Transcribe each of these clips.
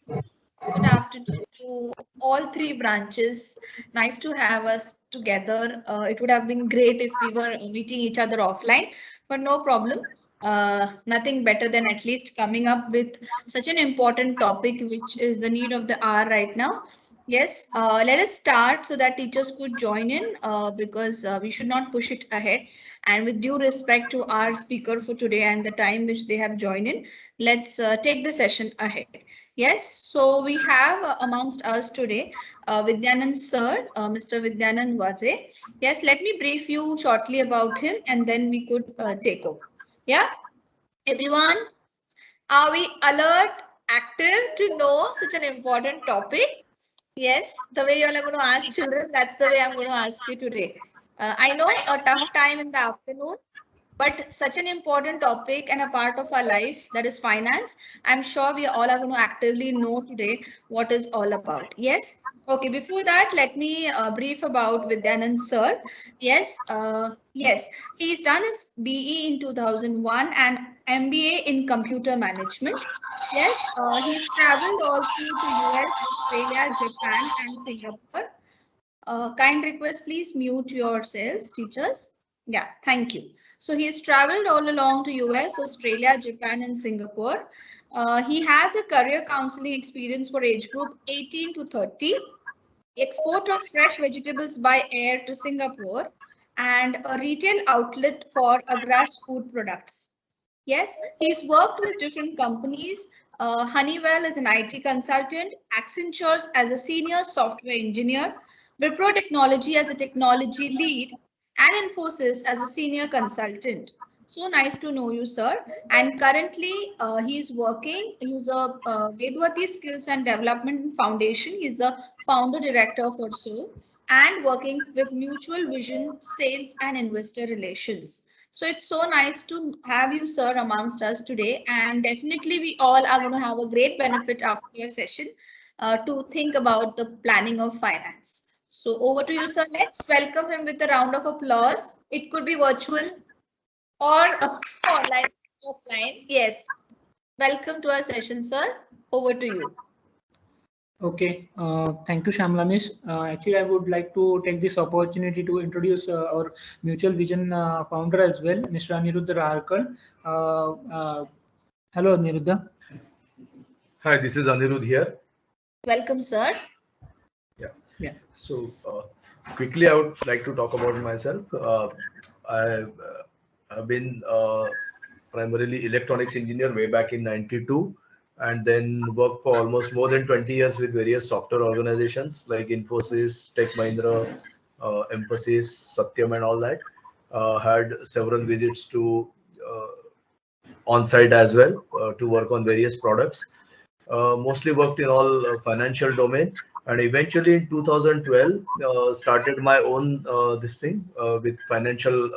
Good afternoon to all three branches. Nice to have us together. It would have been great if we were meeting each other offline, but no problem. Nothing better than at least coming up with such an important topic, which is the need of the hour right now. Yes, let us start so that teachers could join in because we should not push it ahead. And with due respect to our speaker for today and the time which they have joined in, let's take the session ahead. Yes, so we have amongst us today Vidyanand sir, Mr. Vidyanand Vaze. Yes, let me brief you shortly about him and then we could take over. Yeah, everyone, are we alert, active to know such an important topic? Yes, the way you are going to ask children, that's the way I'm going to ask you today. I know a tough time in the afternoon, but such an important topic and a part of our life, that is finance. I'm sure we all are going to actively know today what is all about. Yes. Okay. Before that, let me brief about Vidyanand sir. Yes. He's done his BE in 2001 and MBA in computer management. Yes. He's traveled also to US, Australia, Japan, and Singapore. Kind request, please mute yourselves, teachers. Yeah, thank you. So he's traveled all along to US, Australia, Japan, and Singapore. He has a career counseling experience for age group 18 to 30, export of fresh vegetables by air to Singapore, and a retail outlet for Agra's food products. Yes, he's worked with different companies. Honeywell as an IT consultant, Accenture as a senior software engineer, Wipro Technology as a technology lead, and Infosys as a senior consultant. So nice to know you, sir. And currently, he's working. He's a Vedwati Skills and Development Foundation. He's the founder director for so and working with Mutual Vision, Sales and Investor Relations. So it's so nice to have you, sir, amongst us today. And definitely, we all are going to have a great benefit after your session to think about the planning of finance. So over to you, sir. Let's welcome him with a round of applause. It could be virtual or online, offline. Yes. Welcome to our session, sir. Over to you. Okay, thank you, Shamla Miss. Actually, I would like to take this opportunity to introduce our Mutual Vision founder as well, Mr. Aniruddha Raharkar. Hello, Aniruddha. Hi, this is Anirudh here. Welcome, sir. Yeah. So quickly, I would like to talk about myself. I've been primarily electronics engineer way back in '92, and then worked for almost more than 20 years with various software organizations like Infosys, Tech Mahindra, Emphasis, Satyam, and all that. Had several visits to on-site as well to work on various products. Mostly worked in all financial domain, and eventually in 2012 started my own this thing with financial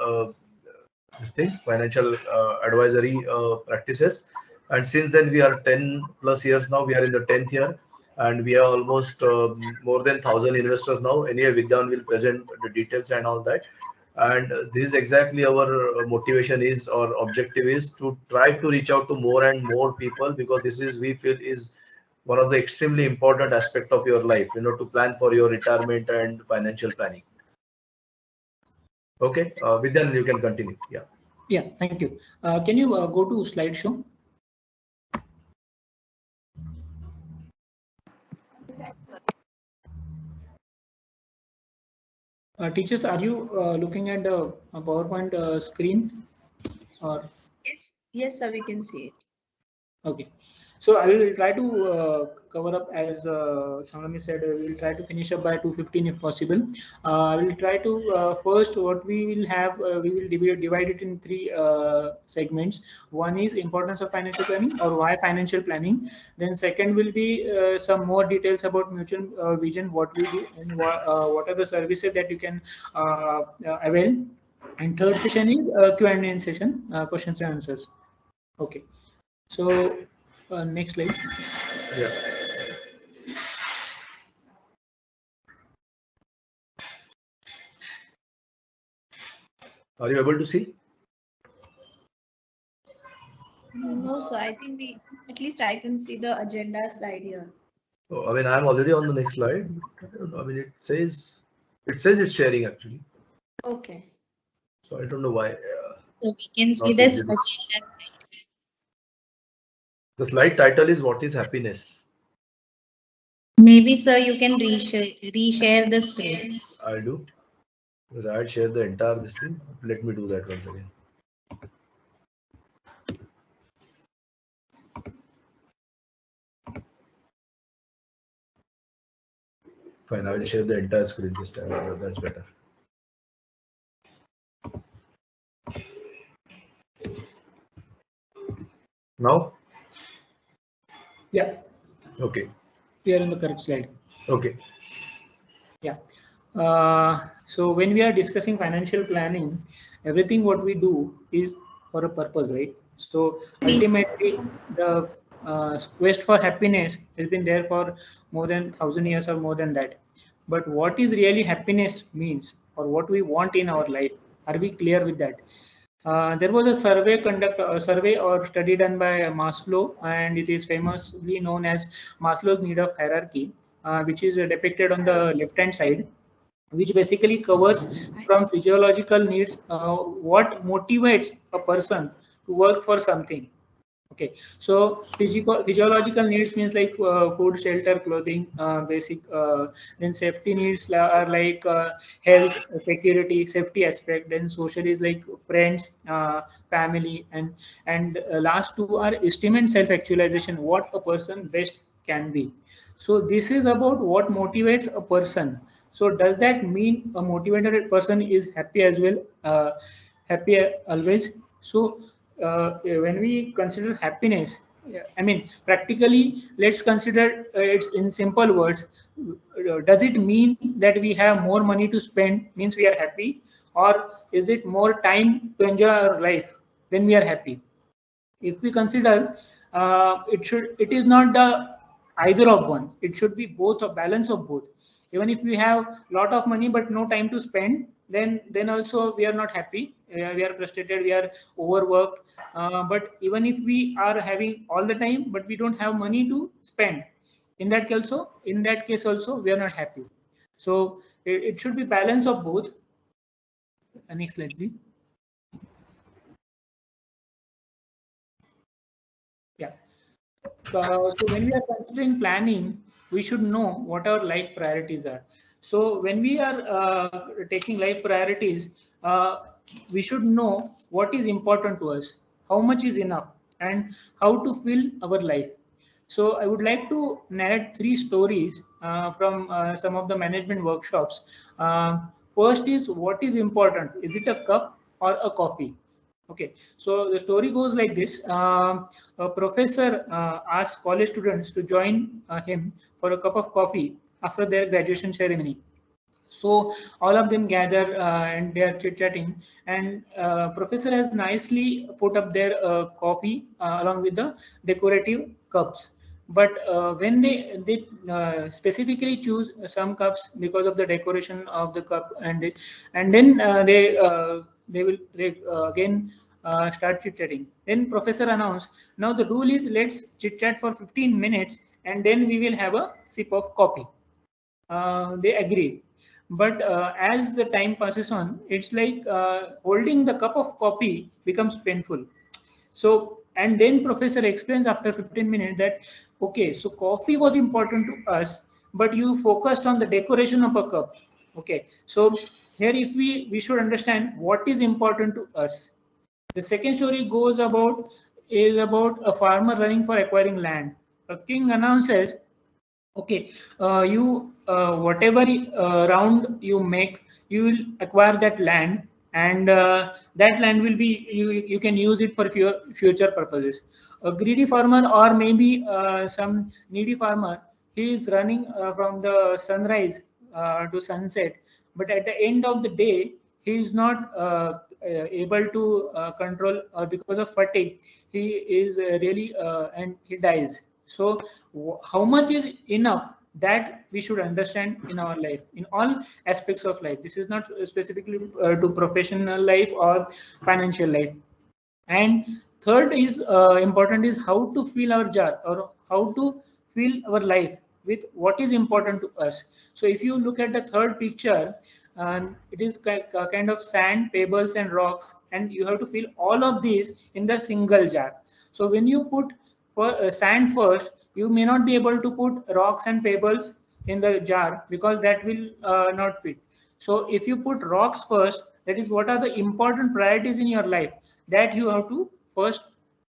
advisory practices. And since then we are 10 plus years now. We are in the 10th year, and we are almost more than 1,000 investors now. Anyway, Vidyan will present the details and all that. And this is exactly our motivation is, or objective is, to try to reach out to more and more people, because this is, we feel, is one of the extremely important aspect of your life, to plan for your retirement and financial planning. Okay, Vidyan, you can continue. Yeah, thank you. Can you go to slideshow? Teachers, are you looking at the PowerPoint screen? Or Yes, sir, we can see it. Okay. So I will try to cover up, as Shamami said, we will try to finish up by 2:15 if possible. I will try to first, what we will have, we will divide it in three segments. One is importance of financial planning, or why financial planning. Then second will be some more details about Mutual Vision, what we do, and what are the services that you can avail. And third session is Q&A session, questions and answers. Okay. So next slide. Yeah. Are you able to see? No, sir. I think at least I can see the agenda slide here. Oh, I mean, I'm already on the next slide. I don't know. I mean, it says it's sharing actually. Okay. So I don't know why. So we can see Not this easy to- agenda. The slide title is "What is happiness?" Maybe, sir, you can reshare the screen. I'll do, because I had shared the entire this thing. Let me do that once again. Fine, I will share the entire screen this time. That's better. Now? Yeah, Okay. we are in the correct slide. Okay. Yeah. So when we are discussing financial planning, everything what we do is for a purpose, right? So ultimately, the quest for happiness has been there for more than 1,000 years or more than that. But what is really happiness means, or what we want in our life? Are we clear with that? There was a survey or study done by Maslow, and it is famously known as Maslow's need of hierarchy, which is depicted on the left-hand side, which basically covers from physiological needs what motivates a person to work for something. Okay, so physiological needs means like food, shelter, clothing, basic. Then safety needs are like health, security, safety aspect. Then social is like friends, family, and last two are esteem and self-actualization. What a person best can be. So this is about what motivates a person. So does that mean a motivated person is happy as well? Happy always? So when we consider happiness, yeah, I mean, practically, let's consider it's in simple words. Does it mean that we have more money to spend means we are happy, or is it more time to enjoy our life then we are happy? If we consider, it is not the either of one. It should be both, a balance of both. Even if we have lot of money but no time to spend, then also we are not happy. We are frustrated, we are overworked. But even if we are having all the time but we don't have money to spend, in that case also we are not happy. So it should be balance of both. Next slide, please. Yeah. So when we are considering planning, we should know what our life priorities are. So when we are taking life priorities, we should know what is important to us, how much is enough, and how to fill our life. So I would like to narrate three stories from some of the management workshops. First is, what is important? Is it a cup or a coffee? Okay, so the story goes like this. A professor asked college students to join him for a cup of coffee after their graduation ceremony. So all of them gather and they are chit-chatting, and professor has nicely put up their coffee along with the decorative cups. But when they specifically choose some cups because of the decoration of the cup, and then they again start chit-chatting. Then professor announced, now the rule is, let's chit-chat for 15 minutes and then we will have a sip of coffee. They agree. But as the time passes on, it's like holding the cup of coffee becomes painful. So, and then professor explains after 15 minutes that, okay, so coffee was important to us, but you focused on the decoration of a cup. Okay, so here if we should understand what is important to us. The second story is about a farmer running for acquiring land. A king announces, okay, you whatever round you make, you will acquire that land, and that land will be, you can use it for future purposes. A greedy farmer, or maybe some needy farmer, he is running from the sunrise to sunset, but at the end of the day he is not able to control, or because of fatigue he is really and he dies. So how much is enough, that we should understand in our life, in all aspects of life. This is not specifically to professional life or financial life. And third is important is how to fill our jar, or how to fill our life with what is important to us. So if you look at the third picture, it is kind of sand, pebbles, and rocks, and you have to fill all of these in the single jar. So when you put sand first, you may not be able to put rocks and pebbles in the jar because that will not fit. So if you put rocks first, that is what are the important priorities in your life, that you have to first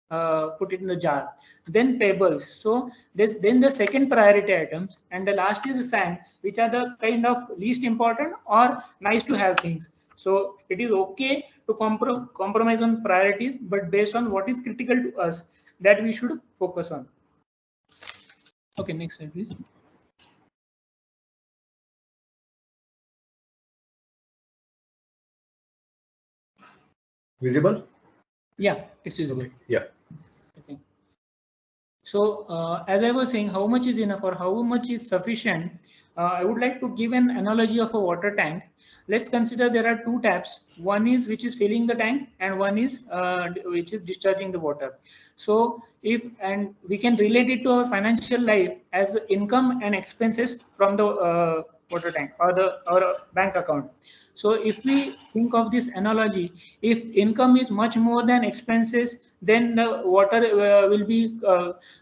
put it in the jar. Then pebbles. So then the second priority items, and the last is the sand, which are the kind of least important or nice to have things. So it is okay to compromise on priorities, but based on what is critical to us, that we should focus on. Okay, next slide, please. Visible? Yeah, it's visible. Yeah. Okay. So as I was saying, how much is enough or how much is sufficient? I would like to give an analogy of a water tank. Let's consider there are two taps. One is which is filling the tank, and one is which is discharging the water. So if, and we can relate it to our financial life as income and expenses from the water tank or the bank account. So if we think of this analogy, if income is much more than expenses, then the water will be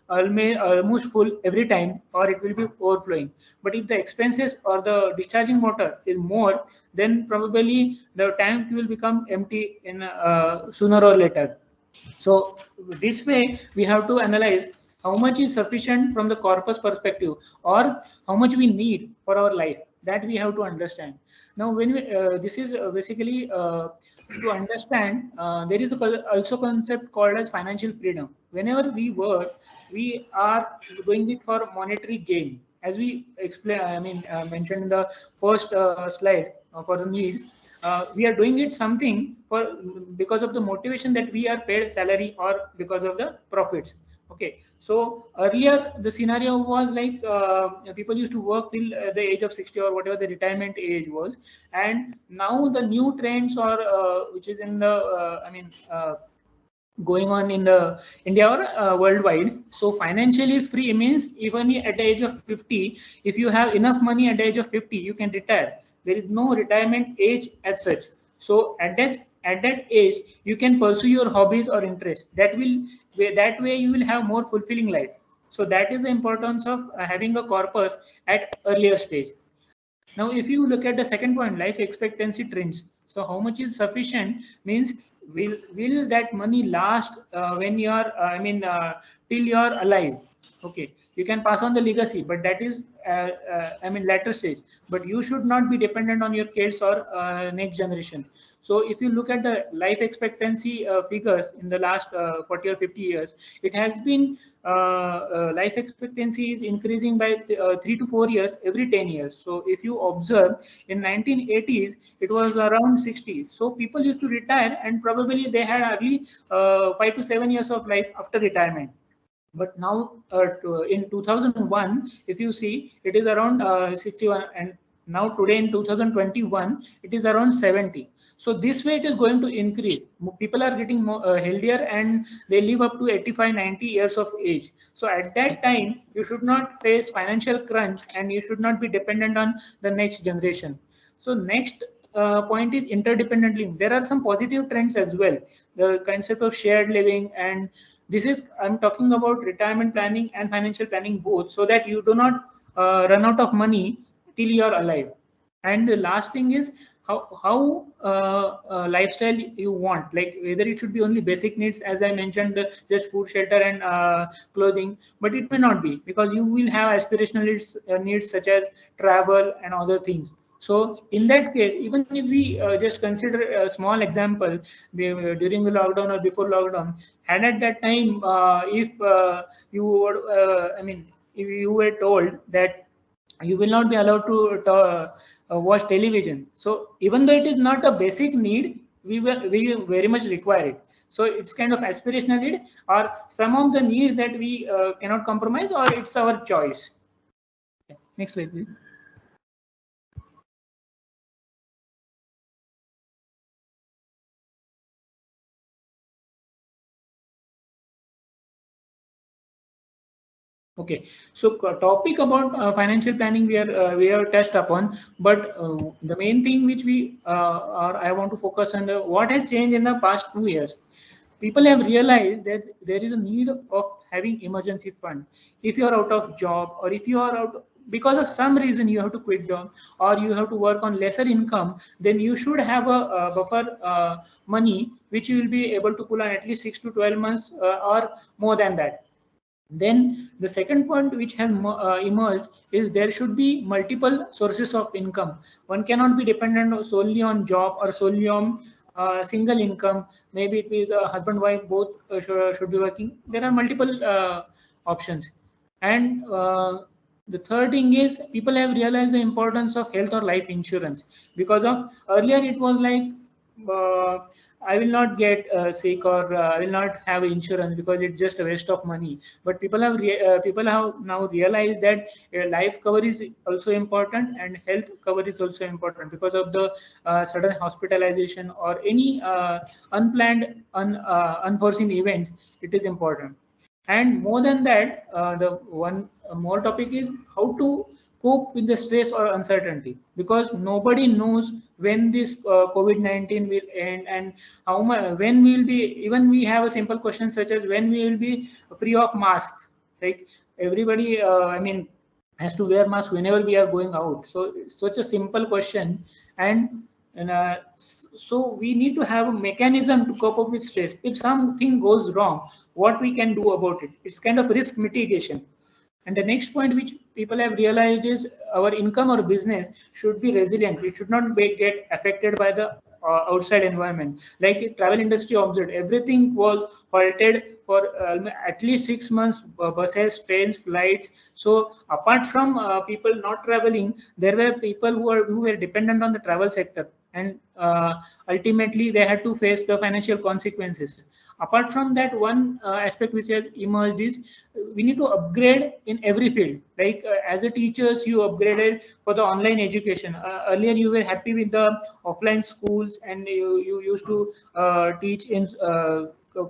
almost full every time, or it will be overflowing. But if the expenses or the discharging water is more, then probably the tank will become empty in sooner or later. So this way we have to analyze how much is sufficient from the corpus perspective, or how much we need for our life, that we have to understand. Now when we this is basically to understand, there is also concept called as financial freedom. Whenever we work, we are doing it for monetary gain, as we explain, mentioned in the first slide, for the needs. We are doing it something for, because of the motivation that we are paid salary, or because of the profits. Okay, so earlier the scenario was like people used to work till the age of 60 or whatever the retirement age was, and now the new trends, or which is in the going on in the India or worldwide. So financially free means even at the age of 50, if you have enough money at the age of 50, you can retire. There is no retirement age as such. So at that age, you can pursue your hobbies or interests. That way you will have more fulfilling life. So that is the importance of having a corpus at earlier stage. Now, if you look at the second point, life expectancy trends. So, how much is sufficient means, will that money last when you are till you are alive? Okay, you can pass on the legacy, but that is later stage. But you should not be dependent on your kids or next generation. So if you look at the life expectancy figures in the last 40 or 50 years, it has been life expectancy is increasing by 3 to 4 years every 10 years. So if you observe, in 1980s, it was around 60. So people used to retire, and probably they had only 5 to 7 years of life after retirement. But now in 2001, if you see, it is around 61, and now today in 2021 it is around 70. So this way it is going to increase. People are getting more healthier, and they live up to 85, 90 years of age. So at that time you should not face financial crunch, and you should not be dependent on the next generation. So next point is interdependent living. There are some positive trends as well. The concept of shared living, and this is, I'm talking about retirement planning and financial planning both, so that you do not run out of money till you are alive. And the last thing is how lifestyle you want, like whether it should be only basic needs, as I mentioned, just food, shelter, and clothing, but it may not be, because you will have aspirational needs such as travel and other things. So in that case, even if we just consider a small example, during the lockdown or before lockdown, and at that time, if you were, if you were told that you will not be allowed to watch television. So even though it is not a basic need, we very much require it. So it's kind of aspirational need, or some of the needs that we cannot compromise, or it's our choice. Okay. Next slide, please. Okay, so topic about financial planning we have touched upon, but the main thing which we or I want to focus on the what has changed in the past 2 years. People have realized that there is a need of having emergency fund. If you are out of job, or if you are out because of some reason you have to quit job, or you have to work on lesser income, then you should have a buffer money which you will be able to pull on at least 6 to 12 months or more than that. Then the second point which has emerged is there should be multiple sources of income. One cannot be dependent solely on job or solely on single income. Maybe it is a husband wife both should be working. There are multiple options. And the third thing is people have realized the importance of health or life insurance, because of earlier it was like uh, I will not get sick, or I will not have insurance because it's just a waste of money. But people have now realized that life cover is also important and health cover is also important, because of the sudden hospitalization or any unplanned, unforeseen events. It is important. And more than that, the one more topic is how to cope with the stress or uncertainty, because nobody knows when this COVID-19 will end, and how much when we will be. Even we have a simple question such as when we will be free of masks. Like everybody, I mean, has to wear mask whenever we are going out. So it's such a simple question, and so we need to have a mechanism to cope up with stress. If something goes wrong, what we can do about it? It's kind of risk mitigation. And the next point which people have realized is our income or business should be resilient. It should not get affected by the outside environment. Like travel industry observed, everything was halted for at least 6 months. Buses, trains, flights. So apart from people not traveling, there were people who were dependent on the travel sector, and ultimately they had to face the financial consequences. Apart from that, one aspect which has emerged is we need to upgrade in every field. Like as a teachers, you upgraded for the online education. Earlier you were happy with the offline schools, and you used to teach in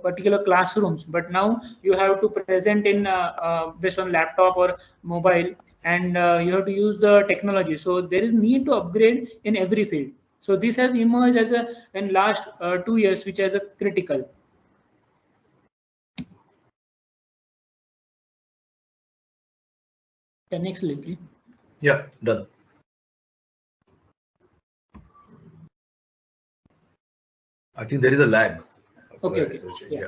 particular classrooms, but now you have to present in based on laptop or mobile, and you have to use the technology. So there is need to upgrade in every field. So this has emerged as a in last 2 years, which as a critical. Yeah, next slide, please. Yeah, done. I think there is a lag. Okay. Yeah.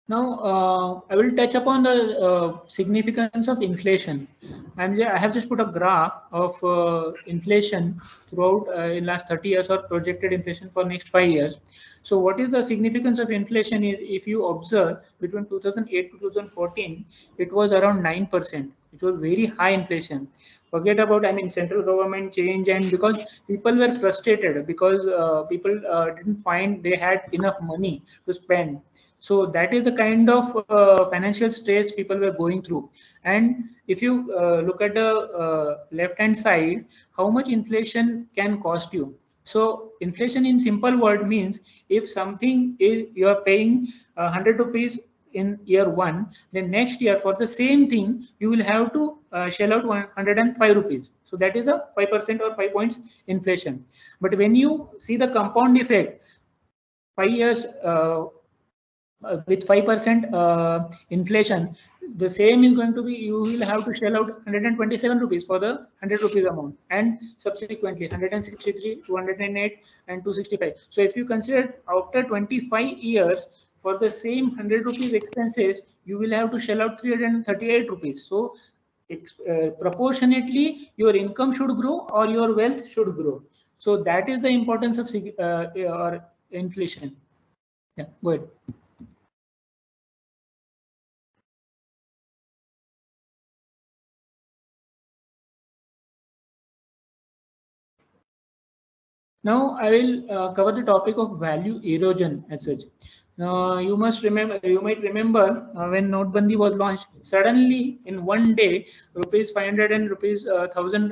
Now, I will touch upon the significance of inflation. I have just put a graph of inflation throughout in last 30 years, or projected inflation for next 5 years. So what is the significance of inflation is, if you observe between 2008 to 2014, it was around 9%. It was very high inflation. Forget about, I mean, central government change, and because people were frustrated because people didn't find they had enough money to spend. So that is the kind of financial stress people were going through. And if you look at the left hand side, how much inflation can cost you. So inflation in simple word means, if something is you are paying 100 rupees in year one, then next year for the same thing you will have to shell out 105 rupees. So that is a 5% or 5 points inflation. But when you see the compound effect, 5 years with 5% inflation, the same is going to be, you will have to shell out 127 rupees for the 100 rupees amount, and subsequently 163, 208, and 265. So if you consider after 25 years, for the same 100 rupees expenses, you will have to shell out 338 rupees. So proportionately, your income should grow or your wealth should grow. So that is the importance of or inflation. Yeah, go ahead. Now I will cover the topic of value erosion as such. You might remember when Notebandi was launched, suddenly in one day, rupees 500 and rupees 1000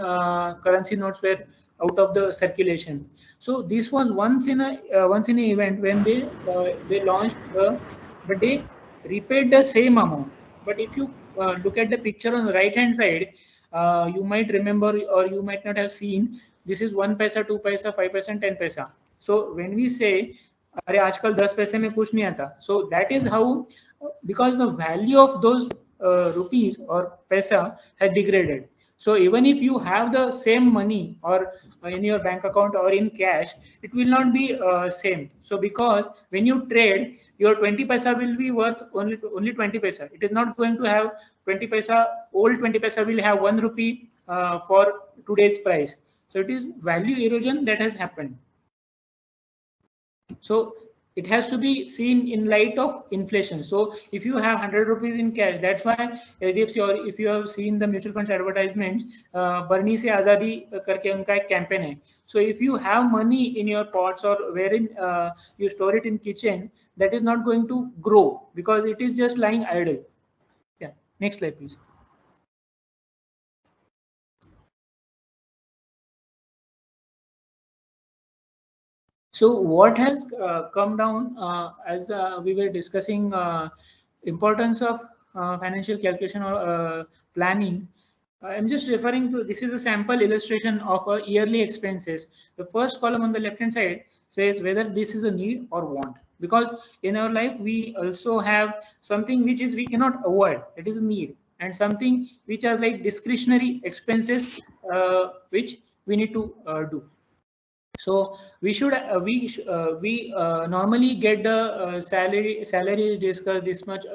currency notes were out of the circulation. So this was once in a event when they launched, but they repaid the same amount. But if you look at the picture on the right hand side, you might remember or you might not have seen, this is 1 paisa, 2 paisa, 5 paisa, 10 paisa. So when we say, अरे आजकल 10 पैसे में कुछ नहीं आता, so that is how, because the value of those rupees or paisa had degraded. So even if you have the same money or in your bank account or in cash, it will not be same. So because when you trade, your 20 paisa will be worth only 20 paisa. It is not going to have 20 paisa. Old 20 paisa will have 1 rupee for today's price. So it is value erosion that has happened. So it has to be seen in light of inflation. So if you have 100 rupees in cash, that's why if you have seen the mutual funds advertisements, Barni se Azadi karke unka ek campaign hai. So if you have money in your pots or wherein you store it in kitchen, that is not going to grow because it is just lying idle. Yeah, next slide please. So what has come down as we were discussing importance of financial calculation or planning. I'm just referring to, this is a sample illustration of a yearly expenses. The first column on the left hand side says whether this is a need or want, because in our life we also have something which is we cannot avoid, it is a need, and something which are like discretionary expenses which we need to do. So we should we normally get the salary is discussed, this much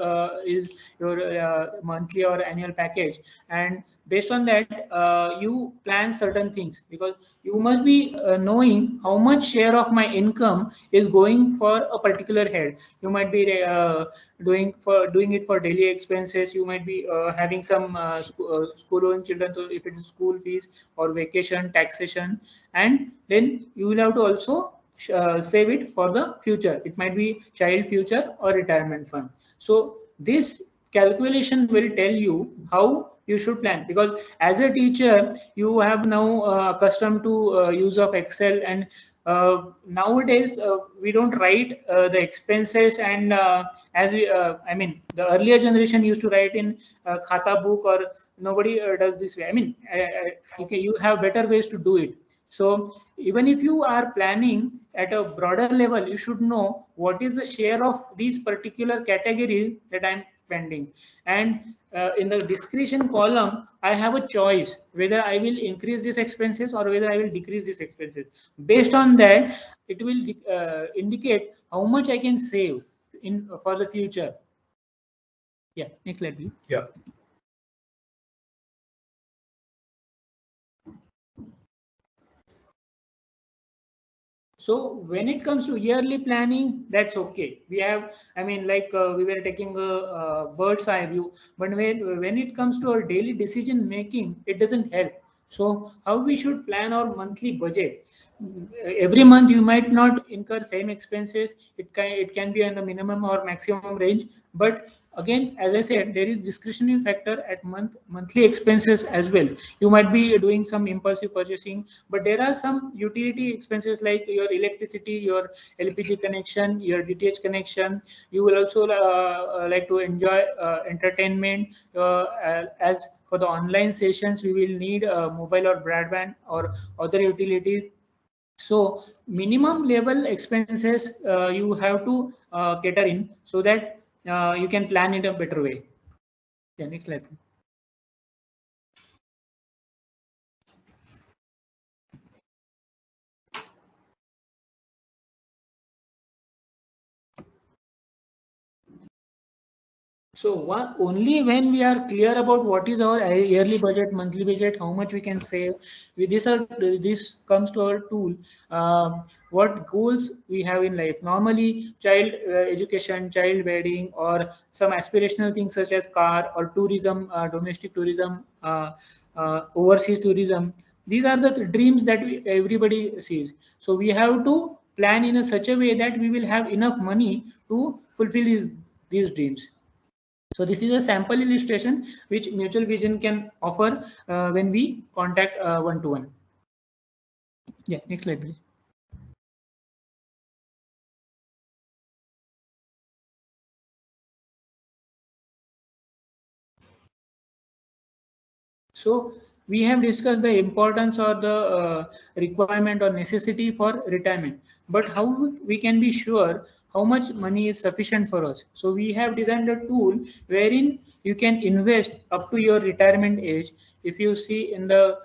is your monthly or annual package, and based on that you plan certain things, because you must be knowing how much share of my income is going for a particular head. You might be doing it for daily expenses, you might be having some school going children, so if it is school fees or vacation, taxation, and then you will have to also save it for the future. It might be child future or retirement fund. So this calculation will tell you how you should plan, because as a teacher you have now accustomed to use of Excel, and nowadays we don't write the expenses, and as we I mean the earlier generation used to write in khata book, or nobody does this way. I mean okay, you have better ways to do it. So even if you are planning at a broader level, you should know what is the share of these particular categories that I'm spending. And in the discretion column, I have a choice whether I will increase these expenses or whether I will decrease these expenses. Based on that, it will indicate how much I can save in for the future. Yeah, next slide, please. Yeah. So when it comes to yearly planning, that's okay. We have, I mean, like we were taking a bird's eye view, but when it comes to our daily decision making, it doesn't help. So how we should plan our monthly budget? Every month you might not incur same expenses. It can be in the minimum or maximum range, but again, as I said, there is discretionary factor at monthly expenses as well. You might be doing some impulsive purchasing, but there are some utility expenses like your electricity, your LPG connection, your DTH connection. You will also like to enjoy entertainment. As for the online sessions, we will need mobile or broadband or other utilities. So minimum level expenses you have to cater in, so that you can plan it a better way. Yeah, next slide. So only when we are clear about what is our yearly budget, monthly budget, how much we can save, this comes to our tool. What goals we have in life? Normally, child education, child wedding, or some aspirational things such as car or tourism, domestic tourism, overseas tourism. These are the dreams that everybody sees. So we have to plan in such a way that we will have enough money to fulfill these dreams. So this is a sample illustration which Mutual Vision can offer when we contact one-to-one. Yeah, next slide, please. So we have discussed the importance or the requirement or necessity for retirement, but how we can be sure how much money is sufficient for us? So we have designed a tool wherein you can invest up to your retirement age. If you see in the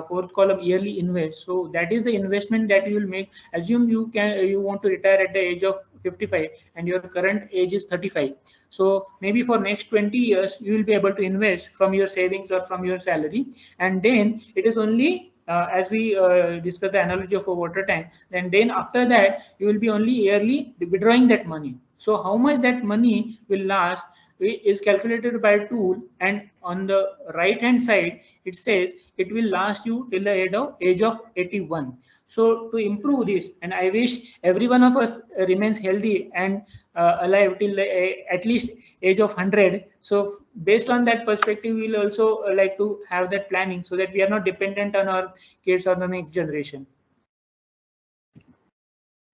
fourth column, yearly invest, so that is the investment that you will make. Assume you want to retire at the age of 55 and your current age is 35. So maybe for next 20 years you will be able to invest from your savings or from your salary, and then it is only as we discuss the analogy of a water tank, and then after that you will be only yearly withdrawing that money. So how much that money will last is calculated by a tool, and on the right hand side it says it will last you till the age of 81. So to improve this, and I wish every one of us remains healthy and alive till at least age of 100. So based on that perspective, we'll also like to have that planning so that we are not dependent on our kids or the next generation.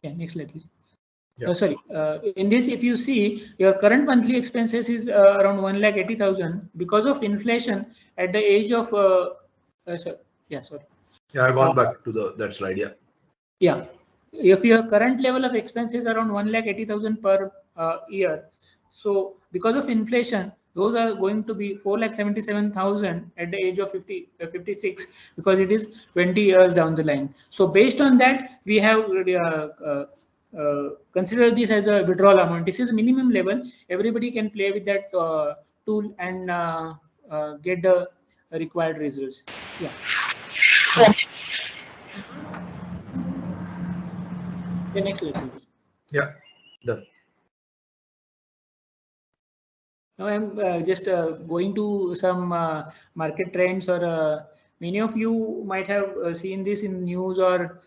Yeah, next slide, please. Yeah. Sorry, in this, if you see, your current monthly expenses is around 1,80,000 because of inflation at the age of, sorry. Yeah, I've gone back to that slide. Yeah. Yeah. If your current level of expenses around 1,80,000 per year, so because of inflation, those are going to be 4,77,000 at the age of 56, because it is 20 years down the line. So based on that, we have consider this as a withdrawal amount. This is minimum level. Everybody can play with that tool and get the required results. Yeah. The next slide, please. Yeah. Done. Now I'm just going to some market trends, or many of you might have seen this in news or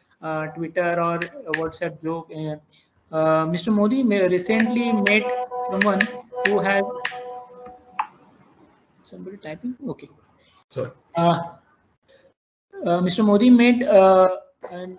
Twitter or WhatsApp joke. Mr. Modi recently met someone who has somebody typing. Okay. Sorry. Mr. Modi met an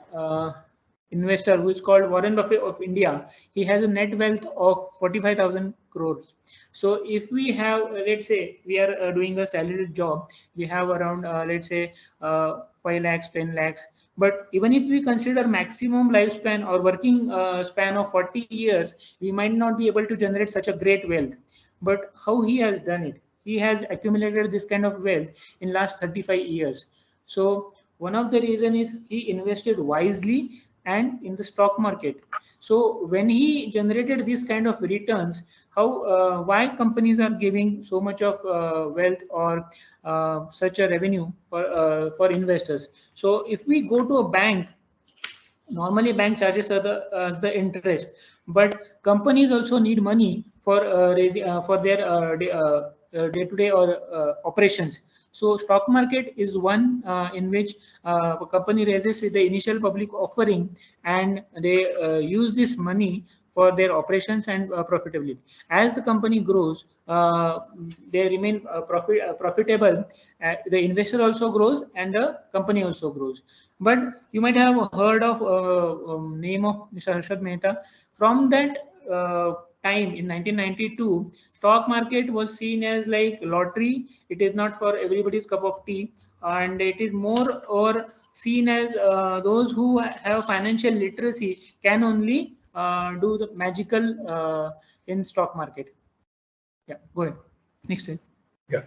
investor who is called Warren Buffett of India. He has a net wealth of 45,000 crores. So if we have, let's say, we are doing a salaried job, we have around, let's say, 5 lakhs, 10 lakhs. But even if we consider maximum lifespan or working span of 40 years, we might not be able to generate such a great wealth. But how he has done it? He has accumulated this kind of wealth in last 35 years. So one of the reason is he invested wisely and in the stock market. So when he generated this kind of returns, how why companies are giving so much of wealth or such a revenue for investors? So if we go to a bank, normally bank charges are the interest, but companies also need money for raising for their day-to-day or operations. So stock market is one in which a company raises with the initial public offering, and they use this money for their operations and profitability. As the company grows, they remain profitable. The investor also grows and the company also grows. But you might have heard of name of Mr. Harshad Mehta. From that time in 1992, stock market was seen as like lottery. It is not for everybody's cup of tea, and it is more or seen as those who have financial literacy can only do the magical in stock market. Yeah, go ahead. Next slide. Yeah.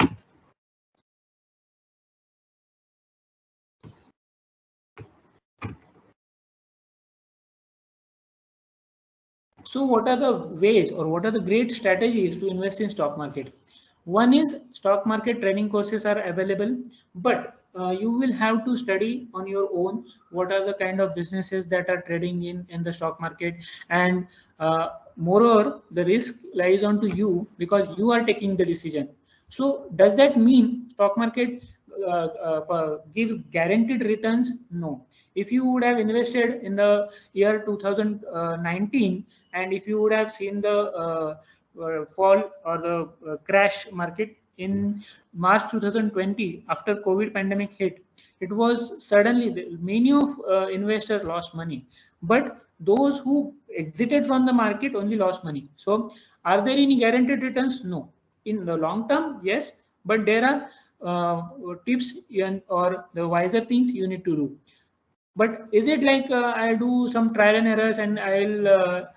So what are the ways or what are the great strategies to invest in stock market? One is stock market training courses are available, but you will have to study on your own what are the kind of businesses that are trading in the stock market, and moreover, the risk lies on to you because you are taking the decision. So does that mean stock market gives guaranteed returns? No. If you would have invested in the year 2019, and if you would have seen the fall or the crash market in March 2020 after COVID pandemic hit, it was suddenly many of investors lost money, but those who exited from the market only lost money. So are there any guaranteed returns? No. In the long term, yes, but there are tips or the wiser things you need to do. But is it like I'll do some trial and errors and I'll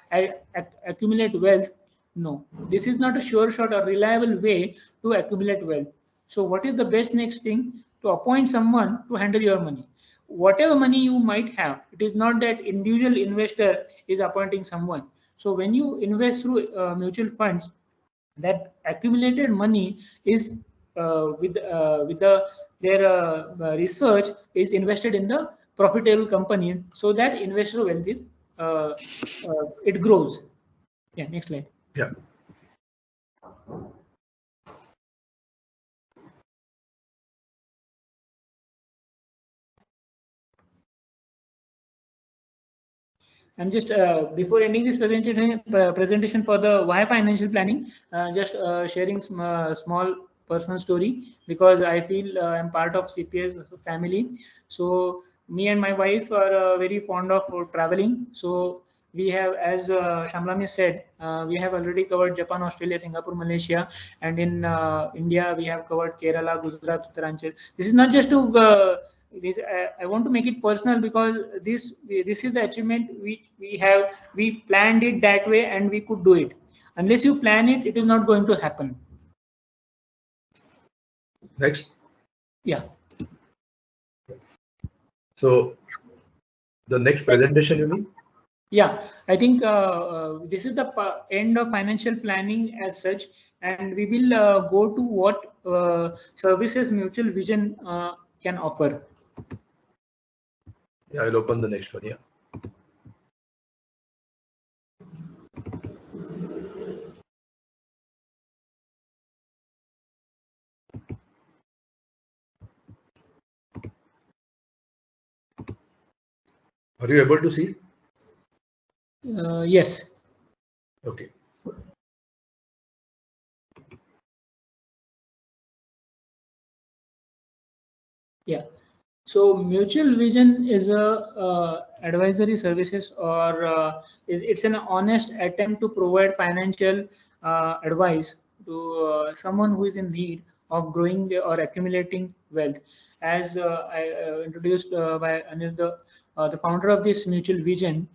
accumulate wealth? No, this is not a sure shot or reliable way to accumulate wealth. So what is the best next thing? To appoint someone to handle your money. Whatever money you might have, it is not that individual investor is appointing someone. So when you invest through mutual funds, that accumulated money is with their research is invested in the profitable company, so that investor wealth is it grows. Yeah, next slide. Yeah. I'm just before ending this presentation for the why financial planning, just sharing some small personal story, because I feel I'm part of CPS family. So me and my wife are very fond of traveling. So we have, as Shamlami said, we have already covered Japan, Australia, Singapore, Malaysia, and in India we have covered Kerala, Gujarat, Uttaranchal. This is not just to this I want to make it personal, because this is the achievement which we planned it that way and we could do it. Unless you plan it, it is not going to happen. Next. Yeah. So the next presentation, you mean? Yeah, I think this is the end of financial planning as such, and we will go to what services Mutual Vision can offer. Yeah, I'll open the next one. Yeah. Are you able to see? Yes. Okay. Yeah. So Mutual Vision is a advisory services, or it's an honest attempt to provide financial advice to someone who is in need of growing or accumulating wealth. As I introduced by Anil, the founder of this Mutual Vision,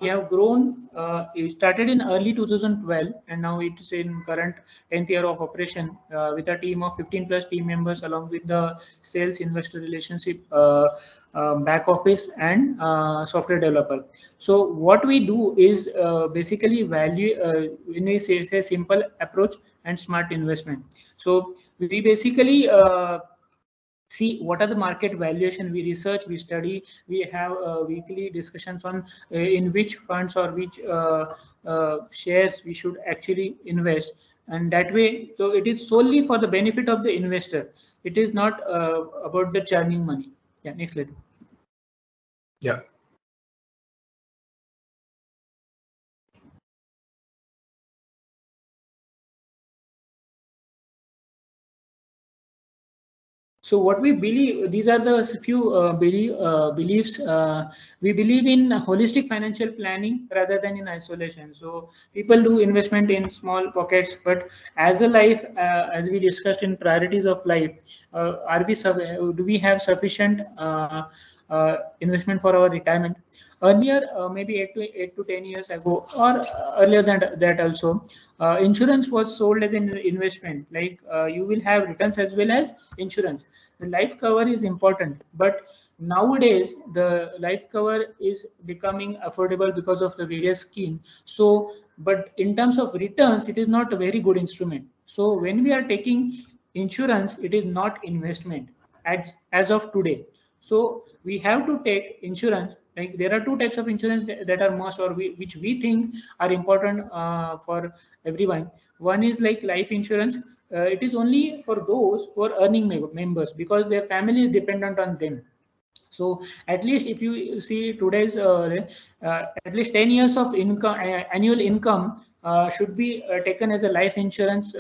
we have grown. It started in early 2012, and now it is in current 10th year of operation with a team of 15 plus team members, along with the sales, investor relationship, back office, and software developer. So what we do is basically value when we say simple approach and smart investment. So we basically see what are the market valuation, we research, we study, we have weekly discussions on in which funds or which shares we should actually invest, and that way, so it is solely for the benefit of the investor. It is not about the churning money. Yeah, next slide. Yeah. So what we believe, these are the few beliefs. We believe in holistic financial planning rather than in isolation. So people do investment in small pockets, but as a life, as we discussed in priorities of life, do we have sufficient investment for our retirement? Earlier, maybe 8 to 10 years ago, or earlier than that also, insurance was sold as an investment. Like you will have returns as well as insurance. The life cover is important, but nowadays the life cover is becoming affordable because of the various schemes. So, but in terms of returns, it is not a very good instrument. So when we are taking insurance, it is not investment as of today. So we have to take insurance. Like there are two types of insurance that are must, or which we think are important for everyone. One is like life insurance. It is only for those who are earning members, because their family is dependent on them. So at least if you see today's at least 10 years of income, annual income should be taken as a life insurance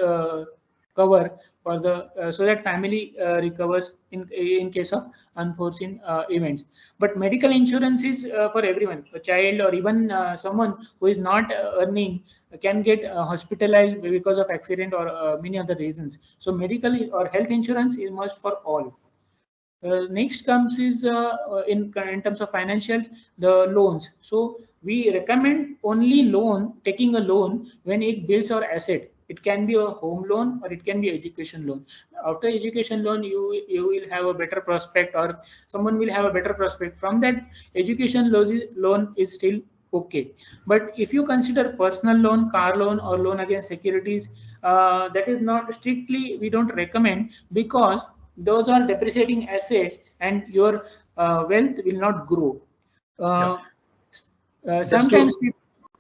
cover for the so that family recovers in case of unforeseen events. But medical insurance is for everyone. A child or even someone who is not earning can get hospitalized because of accident or many other reasons. So medical or health insurance is must for all. Next comes is in terms of financials, the loans. So we recommend only taking a loan when it builds our asset. It can be a home loan or it can be education loan. After education loan, you will have a better prospect, or someone will have a better prospect. From that, education loan is still okay. But if you consider personal loan, car loan, or loan against securities, that is not strictly, we don't recommend, because those are depreciating assets and your wealth will not grow. Yeah. Sometimes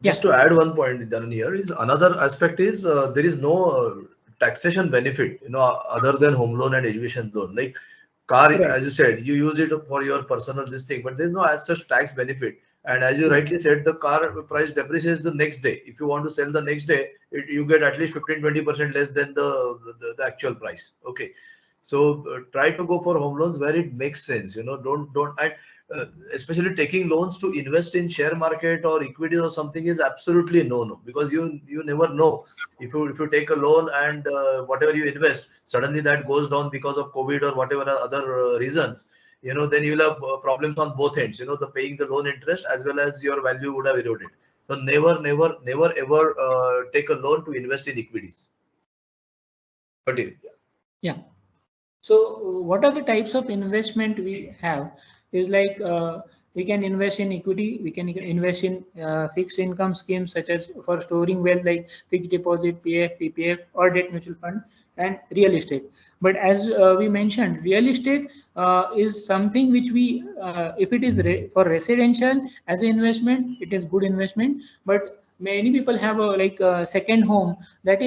Just to add one point down here is another aspect is there is no taxation benefit, other than home loan and education loan. Like car, Right. as you said, you use it for your personal this thing, but there's no as such tax benefit. And as you rightly said, the car price depreciates the next day. If you want to sell the next day, you get at least 15-20% less than the actual price. Okay. So try to go for home loans where it makes sense. Don't especially taking loans to invest in share market or equity or something is absolutely no, because you never know. If you take a loan and whatever you invest, suddenly that goes down because of COVID or whatever other reasons, then you'll have problems on both ends. The paying the loan interest as well as your value would have eroded. So never ever take a loan to invest in equities. Continue. Yeah. So what are the types of investment we have? Is like we can invest in equity, we can invest in fixed income schemes such as for storing wealth like fixed deposit, PF, PPF, or debt mutual fund, and real estate. But as we mentioned, real estate is something which we, if it is for residential as an investment, it is good investment. But many people have a like a second home that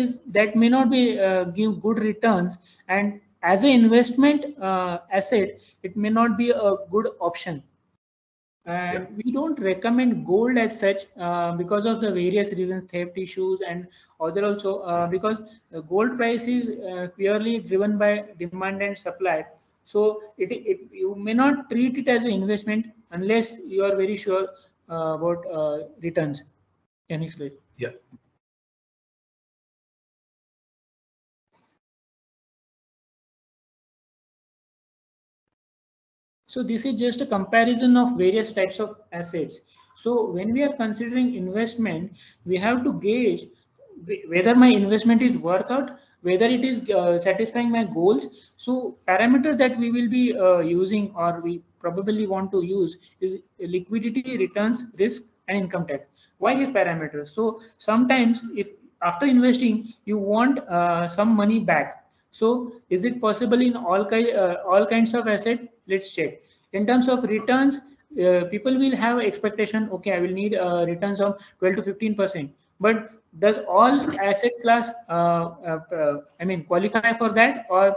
may not be give good returns, and as an investment asset, it may not be a good option. And we don't recommend gold as such because of the various reasons, theft issues, and other also because the gold price is purely driven by demand and supply. So you may not treat it as an investment unless you are very sure about returns. Yeah, next slide. Yeah. So this is just a comparison of various types of assets. So when we are considering investment, we have to gauge whether my investment is worth out, whether it is satisfying my goals. So parameter that we will be using, or we probably want to use, is liquidity, returns, risk, and income tax. Why these parameters? So sometimes if after investing you want some money back, so is it possible in all kinds of asset? Let's check. In terms of returns, people will have expectation. Okay, I will need returns of 12 to 15%. But does all asset class, qualify for that, or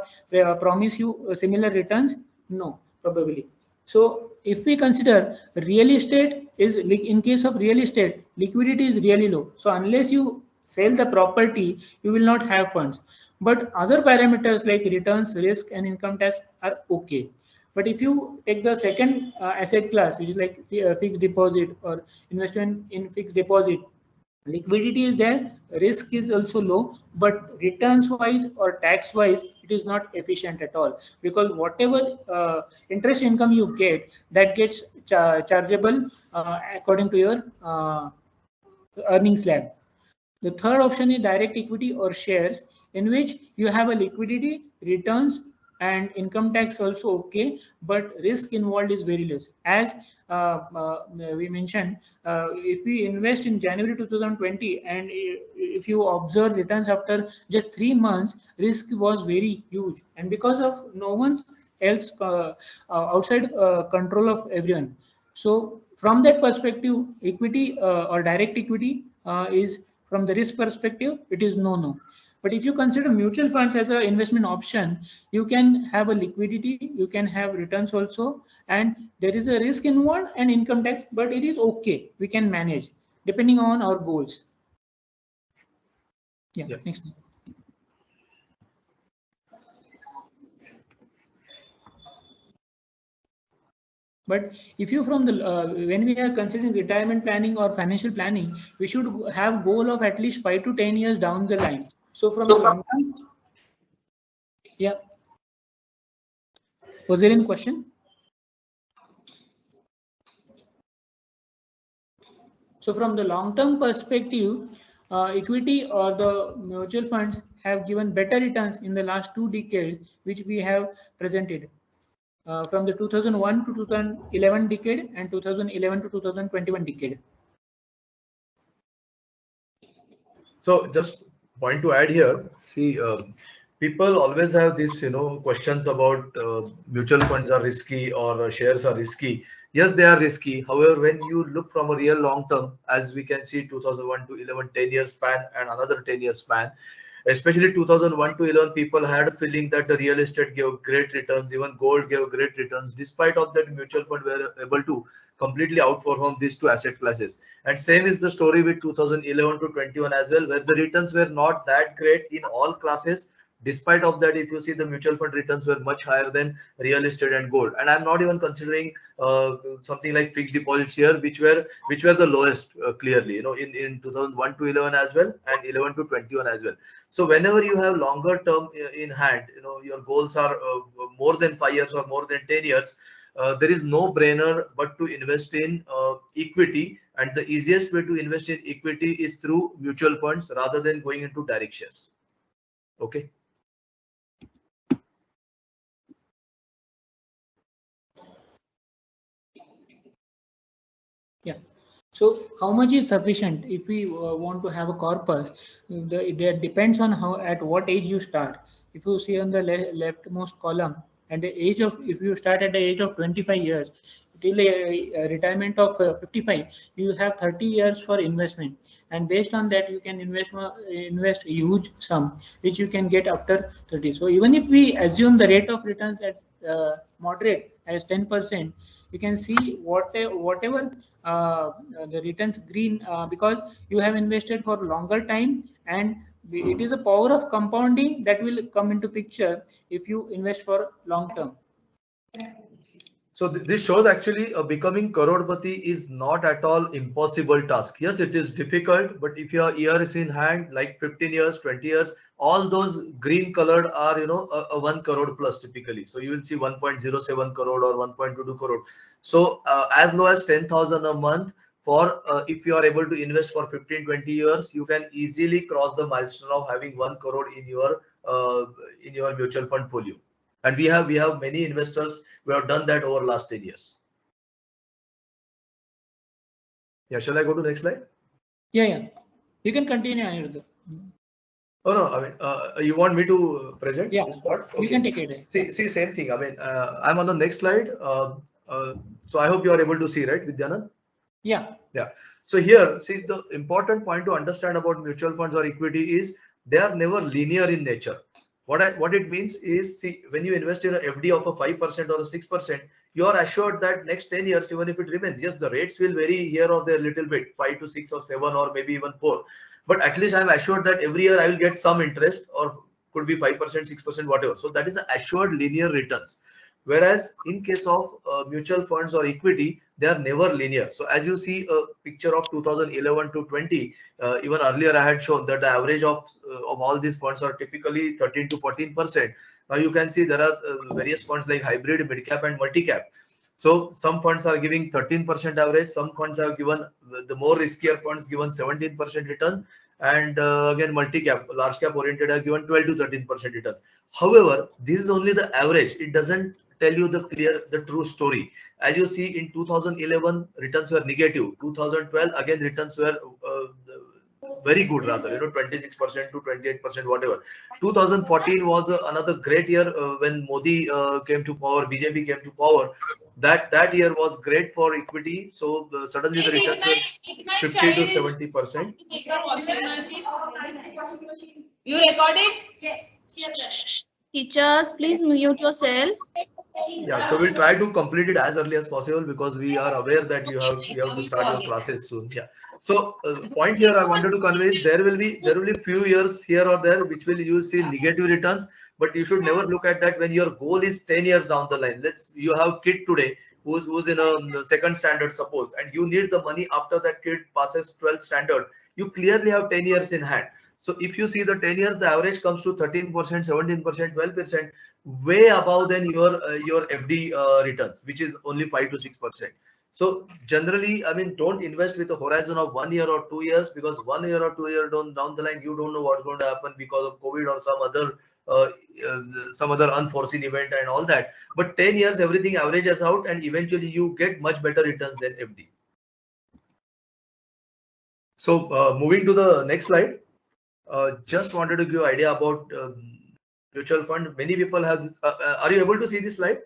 promise you similar returns? No, probably. So if we consider real estate is in case of real estate, liquidity is really low. So unless you sell the property, you will not have funds. But other parameters like returns, risk, and income tax are okay. But if you take the second asset class, which is like fixed deposit or investment in fixed deposit, liquidity is there, risk is also low, but returns wise or tax wise, it is not efficient at all, because whatever interest income you get, that gets chargeable according to your earnings slab. The third option is direct equity or shares, in which you have a liquidity, returns, and income tax also okay, but risk involved is very less. As we mentioned, if we invest in January 2020, and if you observe returns after just 3 months, risk was very huge, and because of no one else outside control of everyone. So from that perspective, equity or direct equity is, from the risk perspective, it is no. But if you consider mutual funds as an investment option, you can have a liquidity, you can have returns also, and there is a risk involved and income tax, but it is okay. We can manage depending on our goals. Yeah. Next. But if you from the when we are considering retirement planning or financial planning, we should have goal of at least 5 to 10 years down the line. So from the long term, yeah. Was there any question? So from the long-term perspective, equity or the mutual funds have given better returns in the last 2 decades, which we have presented from the 2001 to 2011 decade and 2011 to 2021 decade. So just point to add here, see, people always have this, questions about mutual funds are risky or shares are risky. Yes, they are risky. However, when you look from a real long term, as we can see 2001 to 11, 10-year span and another 10-year span, especially 2001 to 11, people had a feeling that the real estate gave great returns, even gold gave great returns. Despite of that, mutual fund were able to completely outperform these two asset classes. And same is the story with 2011 to 21 as well, where the returns were not that great in all classes. Despite of that, if you see, the mutual fund returns were much higher than real estate and gold. And I'm not even considering something like fixed deposits here, which were the lowest clearly, in 2001 to 11 as well, and 11 to 21 as well. So whenever you have longer term in hand, your goals are more than 5 years or more than 10 years, there is no brainer but to invest in equity. And the easiest way to invest in equity is through mutual funds rather than going into direct shares. Okay. Yeah. So how much is sufficient if we want to have a corpus? It depends on at what age you start. If you see on the leftmost column, and the age of, if you start at the age of 25 years till a retirement of 55, you have 30 years for investment, and based on that you can invest a huge sum which you can get after 30. So even if we assume the rate of returns at moderate as 10%, you can see whatever the returns green, because you have invested for longer time, and it is a power of compounding that will come into picture if you invest for long term. So this shows actually becoming Crorepati is not at all impossible task. Yes, it is difficult, but if your year is in hand, like 15 years, 20 years, all those green colored are, a 1 crore plus typically. So you will see 1.07 crore or 1.22 crore. So as low as 10,000 a month for if you are able to invest for 15, 20 years, you can easily cross the milestone of having 1 crore in your mutual fund folio. And we have many investors who have done that over last 10 years. Yeah, shall I go to the next slide? Yeah. You can continue, Aniruddha. Oh no, I mean, you want me to present this part? Okay. You can take it. See, same thing. I mean, I'm on the next slide. So I hope you are able to see, right, Vidyanand? Yeah. So here, see, the important point to understand about mutual funds or equity is they are never linear in nature. What it means is, see, when you invest in an FD of a 5% or a 6%, you are assured that next 10 years, even if it remains, yes, the rates will vary here or there a little bit, 5 to 6 or 7 or maybe even 4. But at least I'm assured that every year I will get some interest, or could be 5%, 6%, whatever. So that is the assured linear returns. Whereas in case of mutual funds or equity, they are never linear. So as you see a picture of 2011 to 20, even earlier I had shown that the average of all these funds are typically 13 to 14%. Now you can see there are various funds like hybrid, mid cap, and multi cap. So some funds are giving 13% average. Some funds have given, the more riskier funds given 17% return. And again, multi-cap, large cap oriented have given 12 to 13% returns. However, this is only the average. It doesn't tell you the true story. As you see, in 2011, returns were negative. 2012, again, returns were very good, rather, 26% to 28%, whatever. 2014 was another great year when Modi came to power, BJP came to power. That year was great for equity. So suddenly the returns were 50 to 70%. You recorded? Yes. Teachers, please mute yourself. Yeah, so we'll try to complete it as early as possible because we are aware that you have to start your classes soon. Yeah. So point here I wanted to convey is there will be few years here or there which will you see negative returns, but you should never look at that when your goal is 10 years down the line. You have kid today who's in a second standard, suppose, and you need the money after that kid passes 12th standard, you clearly have 10 years in hand. So if you see the 10 years, the average comes to 13%, 17%, 12%, way above than your FD returns, which is only 5 to 6%. So generally, I mean, don't invest with a horizon of 1 year or 2 years, because 1 year or 2 years down the line, you don't know what's going to happen because of COVID or some other unforeseen event and all that. But 10 years, everything averages out, and eventually you get much better returns than FD. So moving to the next slide, just wanted to give idea about mutual fund. Many people have this, are you able to see this slide,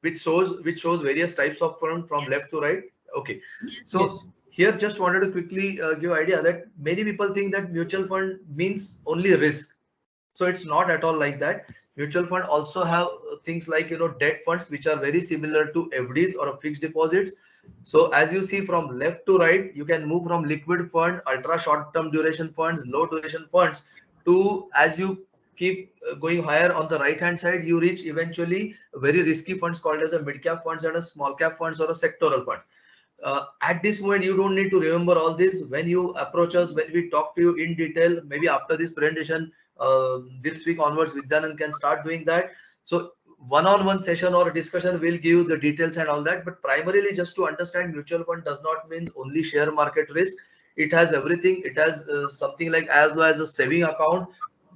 which shows various types of fund from left to right? Okay. So Yes. here just wanted to quickly give idea that many people think that mutual fund means only risk. So it's not at all like that. Mutual fund also have things like, debt funds, which are very similar to FDs or fixed deposits. So as you see from left to right, you can move from liquid fund, ultra short term duration funds, low duration funds, to, as you keep going higher on the right hand side, you reach eventually very risky funds called as a mid cap funds and a small cap funds or a sectoral fund. At this moment, you don't need to remember all this. When you approach us, when we talk to you in detail, maybe after this presentation, this week onwards, Vidyanand can start doing that. So one-on-one session or discussion will give you the details and all that. But primarily, just to understand, mutual fund does not mean only share market risk. It has everything. It has something like as well as a saving account,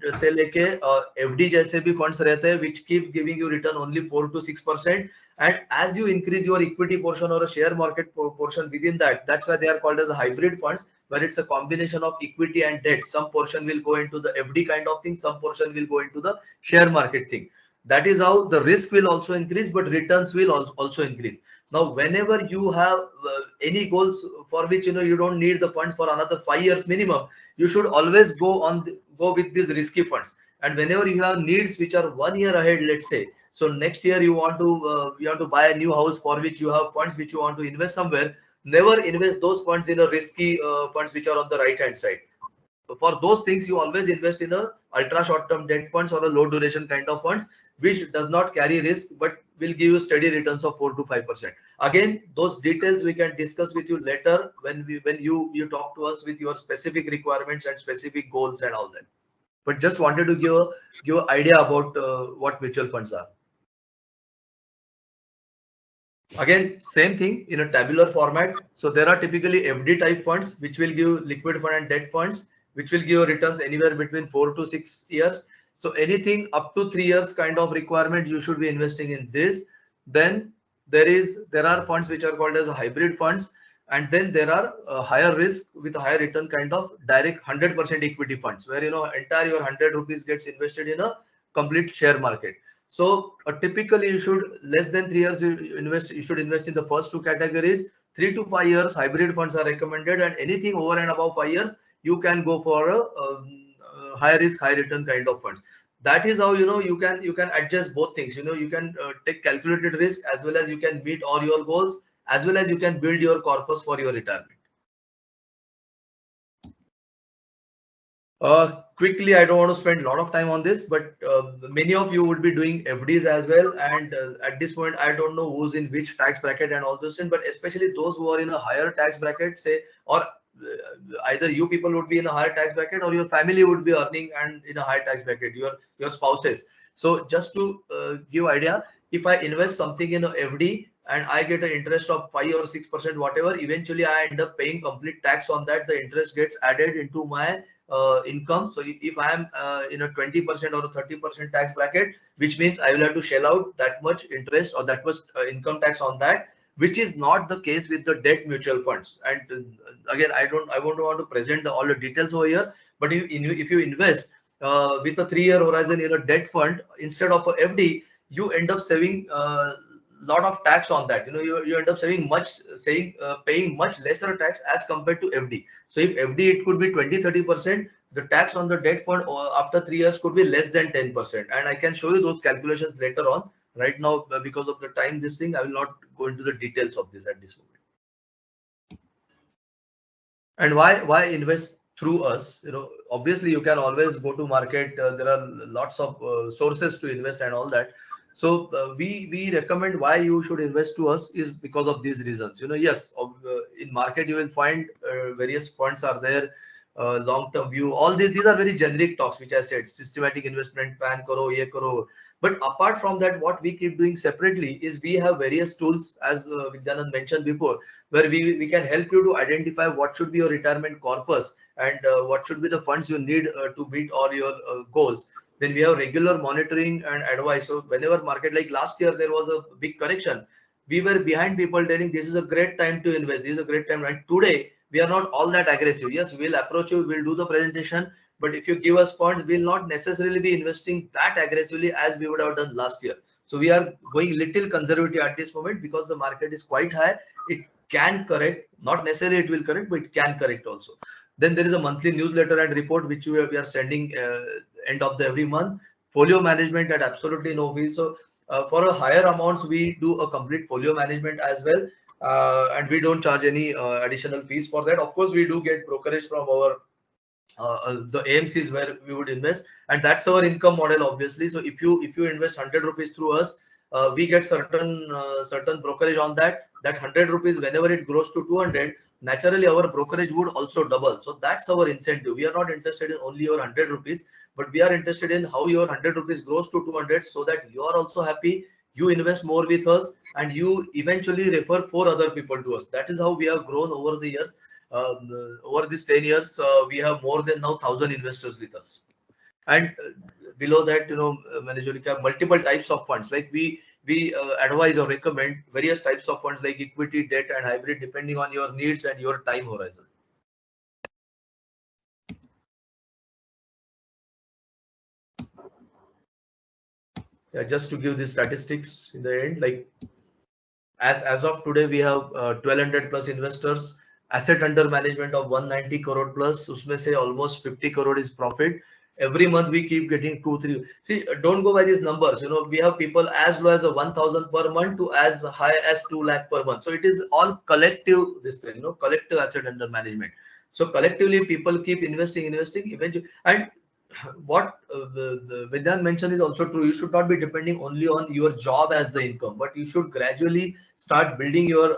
से लेके FD जैसे भी funds रहते हैं, which keep giving you return only 4 to 6%. And as you increase your equity portion or a share market portion within that, that's why they are called as a hybrid funds, where it's a combination of equity and debt. Some portion will go into the FD kind of thing, some portion will go into the share market thing. That is how the risk will also increase, but returns will also increase. Now, whenever you have any goals for which you don't need the fund for another 5 years minimum, you should always go with these risky funds. And whenever you have needs which are 1 year ahead, let's say, so next year you want to buy a new house for which you have funds which you want to invest somewhere, never invest those funds in a risky funds which are on the right hand side. For those things, you always invest in a ultra short term debt funds or a low duration kind of funds, which does not carry risk but will give you steady returns of 4 to 5%. Again, those details we can discuss with you later when you talk to us with your specific requirements and specific goals and all that. But just wanted to give an idea about what mutual funds are. Again, same thing in a tabular format. So there are typically FD type funds which will give liquid fund and debt funds, which will give returns anywhere between 4 to 6 years. So anything up to 3 years kind of requirement, you should be investing in this. Then there are funds which are called as hybrid funds, and then there are higher risk with a higher return kind of direct 100% equity funds, where entire your 100 rupees gets invested in a complete share market. So typically you should less than 3 years you should invest in the first two categories. 3 to 5 years hybrid funds are recommended, and anything over and above 5 years you can go for a high risk high return kind of funds. That is how you can adjust both things. You can take calculated risk, as well as you can meet all your goals, as well as you can build your corpus for your retirement. Quickly, I don't want to spend a lot of time on this, but many of you would be doing FDs as well. And at this point, I don't know who's in which tax bracket and all those things, but especially those who are in a higher tax bracket, say, or either you people would be in a higher tax bracket, or your family would be earning and in a higher tax bracket, your spouses. So just to give idea, if I invest something in a FD and I get an interest of 5 or 6%, whatever, eventually I end up paying complete tax on that. The interest gets added into my income. So if I am in a 20% or a 30% tax bracket, which means I will have to shell out that much interest or that much income tax on that, which is not the case with the debt mutual funds. And again, I won't want to present all the details over here, but if you invest with a 3-year horizon in a debt fund instead of a FD, you end up saving lot of tax on that. You end up paying much lesser tax as compared to FD. So if FD, it could be 20-30%, the tax on the debt fund after 3 years could be less than 10%. And I can show you those calculations later on. Right now, because of the time, I will not go into the details of this at this moment. And why invest through us? Obviously you can always go to market. There are lots of sources to invest and all that. So we recommend why you should invest to us is because of these reasons. Yes, in market you will find various funds are there, long term view. All these are very generic talks, which I said, systematic investment plan karo, ye karo. But apart from that, what we keep doing separately is we have various tools, as Vidyanand mentioned before, where we can help you to identify what should be your retirement corpus and what should be the funds you need to meet all your goals. Then we have regular monitoring and advice. So whenever market, like last year, there was a big correction. We were behind people telling this is a great time to invest. This is a great time. And today we are not all that aggressive. Yes, we'll approach you, we'll do the presentation. But if you give us funds, we'll not necessarily be investing that aggressively as we would have done last year. So we are going little conservative at this moment because the market is quite high. It can correct, not necessarily it will correct, but it can correct also. Then there is a monthly newsletter and report which we are sending end of the every month. Folio management at absolutely no fee. So for a higher amounts, we do a complete folio management as well, and we don't charge any additional fees for that. Of course, we do get brokerage from our the AMCs where we would invest, and that's our income model, obviously. So if you invest 100 rupees through us, we get certain brokerage on that. That 100 rupees, whenever it grows to 200, naturally our brokerage would also double. So that's our incentive. We are not interested in only your 100 rupees, but we are interested in how your 100 rupees grows to 200, so that you are also happy, you invest more with us, and you eventually refer 4 other people to us. That is how we have grown over the years. Over these 10 years, we have more than now 1,000 investors with us. And below that, Manager, we have multiple types of funds. Like we advise or recommend various types of funds like equity, debt, and hybrid, depending on your needs and your time horizon. Yeah, just to give the statistics in the end, like as of today, we have 1,200 plus investors, asset under management of 190 crore plus. Usme se almost 50 crore is profit. Every month we keep getting 2-3. See, don't go by these numbers. We have people as low as 1,000 per month to as high as 2 lakh per month. So it is all collective, this thing, collective asset under management. So collectively people keep investing eventually. And what Vidyan mentioned is also true. You should not be depending only on your job as the income, but you should gradually start building your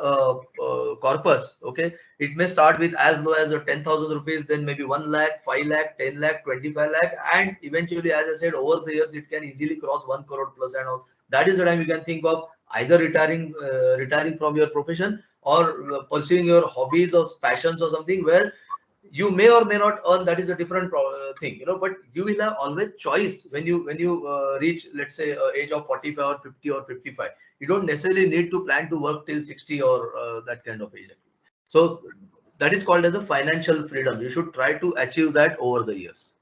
corpus. Okay, it may start with as low as 10,000 rupees, then maybe 1 lakh, 5 lakh, 10 lakh, 25 lakh, and eventually, as I said, over the years it can easily cross 1 crore plus, and all. That is the time you can think of either retiring from your profession, or pursuing your hobbies or passions or something where you may or may not earn. That is a different thing, but you will have always choice when you reach, let's say, age of 45 or 50 or 55. You don't necessarily need to plan to work till 60 or that kind of age. So that is called as a financial freedom. You should try to achieve that over the years.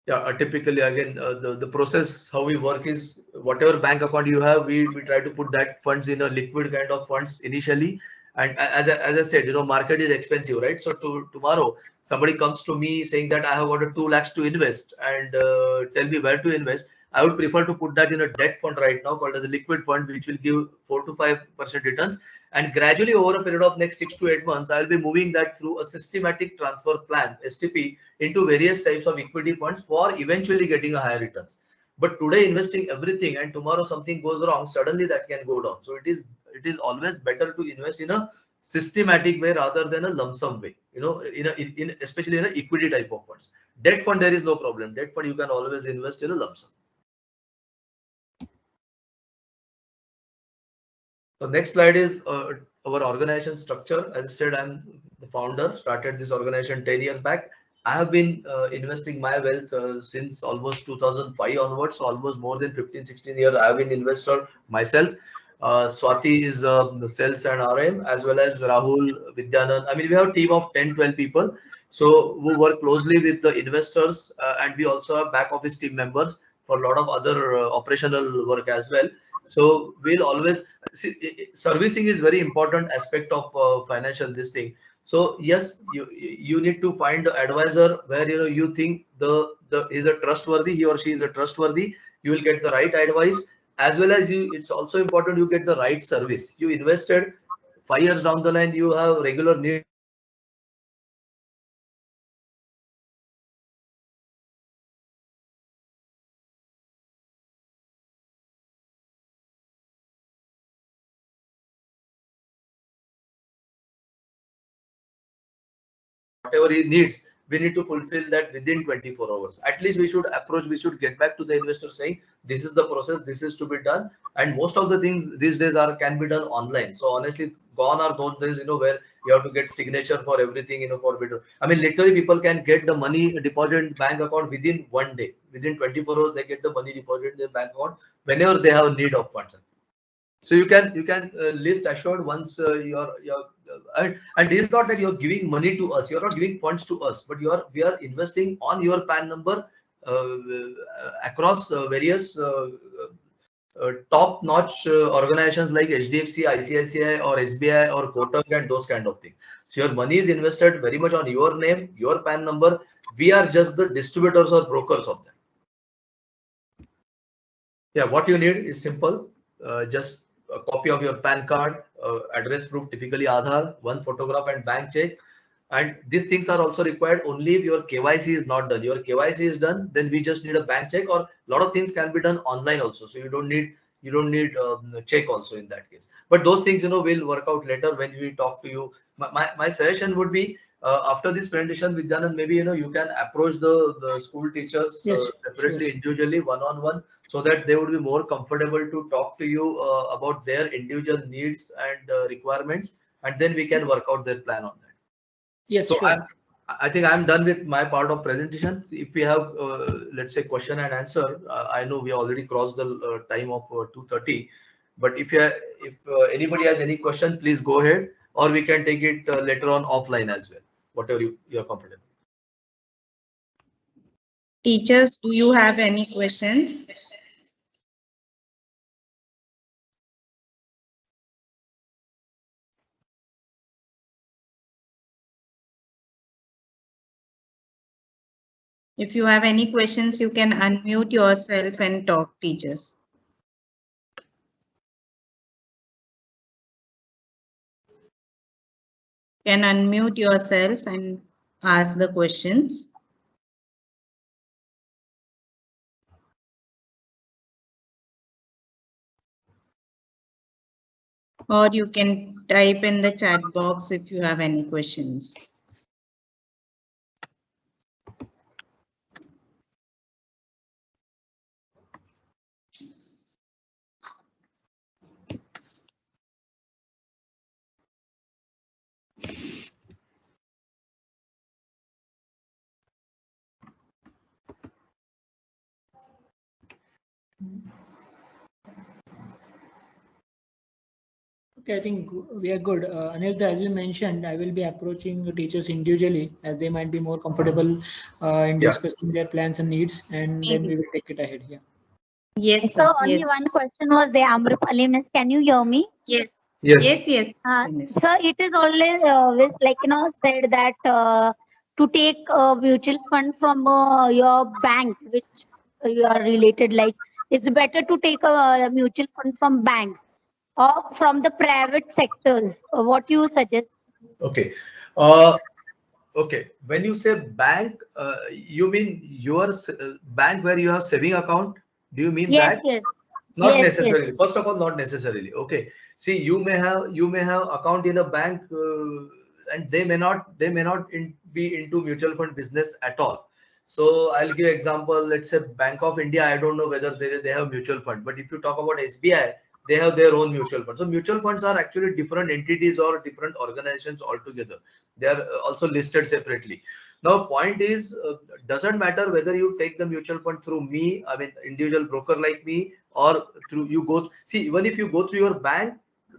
Yeah, typically again, the process how we work is whatever bank account you have, we try to put that funds in a liquid kind of funds initially. And as I said, market is expensive, right? So tomorrow somebody comes to me saying that I have got a 2 lakhs to invest and tell me where to invest. I would prefer to put that in a debt fund right now called as a liquid fund, which will give 4 to 5% returns. And gradually over a period of next 6 to 8 months, I will be moving that through a systematic transfer plan, STP, into various types of equity funds for eventually getting a higher returns. But today investing everything and tomorrow something goes wrong, suddenly that can go down. So it is always better to invest in a systematic way rather than a lump sum way, especially in an equity type of funds. Debt fund, there is no problem. Debt fund, you can always invest in a lump sum. So next slide is our organization structure. As I said, I'm the founder, started this organization 10 years back. I have been investing my wealth since almost 2005 onwards, so almost more than 15-16 years. I have been investor myself. Swati is the sales and RM, as well as Rahul, Vidyanand. I mean, we have a team of 10-12 people. So we work closely with the investors, and we also have back office team members for a lot of other operational work as well. So we'll always see, servicing is very important aspect of financial this thing. So yes, you need to find the advisor where you think the is a trustworthy, he or she is a trustworthy. You will get the right advice, as well as it's also important you get the right service. You invested 5 years down the line, you have regular need whatever he needs, we need to fulfill that within 24 hours. At least we should approach, we should get back to the investor saying, this is the process, this is to be done. And most of the things these days can be done online. So honestly, gone are those days, where you have to get signature for everything, for bidder. I mean, literally people can get the money deposited in bank account within 1 day. Within 24 hours, they get the money deposited in their bank account whenever they have need of funds. So you can list assured once and it is not that you're giving money to us, you're not giving funds to us, but we are investing on your PAN number across various top-notch organizations like HDFC, ICICI, or SBI, or Kotak, and those kind of things. So your money is invested very much on your name, your PAN number. We are just the distributors or brokers of that. Yeah, what you need is simple. Just a copy of your PAN card, address proof, typically Aadhaar, one photograph, and bank check. And these things are also required only if your KYC is not done. Your KYC is done, then we just need a bank check, or a lot of things can be done online also. So you don't need a check also in that case. But those things, will work out later when we talk to you. My suggestion would be, after this presentation with Vidyanand, maybe you can approach the school teachers separately, individually, one-on-one, so that they would be more comfortable to talk to you about their individual needs and requirements, and then we can work out their plan on that. Yes, so sure. I think I'm done with my part of presentation. If we have, let's say, question and answer, I know we already crossed the time of 2:30, but if anybody has any question, please go ahead, or we can take it later on offline as well, whatever you are comfortable. Teachers, do you have any questions? If you have any questions, you can unmute yourself and talk, teachers. You can unmute yourself and ask the questions. Or you can type in the chat box if you have any questions. Okay, I think we are good. Aniruddha, as you mentioned, I will be approaching the teachers individually, as they might be more comfortable in discussing their plans and needs, and then we will take it ahead. Yeah. Yes, sir. Only one question was there. Amrapali, miss, can you hear me? Yes. Yes. Yes. Sir, it is always like said that to take a mutual fund from your bank, which you are related, like it's better to take a mutual fund from banks or from the private sectors. What you suggest? Okay. Okay. When you say bank, you mean your bank where you have saving account? Do you mean that? Yes. Not necessarily. Yes. First of all, not necessarily. Okay. See, you may have account in a bank, and they may not be into mutual fund business at all. So I'll give example. Let's say Bank of India. I don't know whether they have mutual fund, but if you talk about SBI, they have their own mutual fund. So mutual funds are actually different entities or different organizations altogether. They are also listed separately. Now, point is, doesn't matter whether you take the mutual fund through me, I mean, individual broker like me, or through you go. See, even if you go through your bank,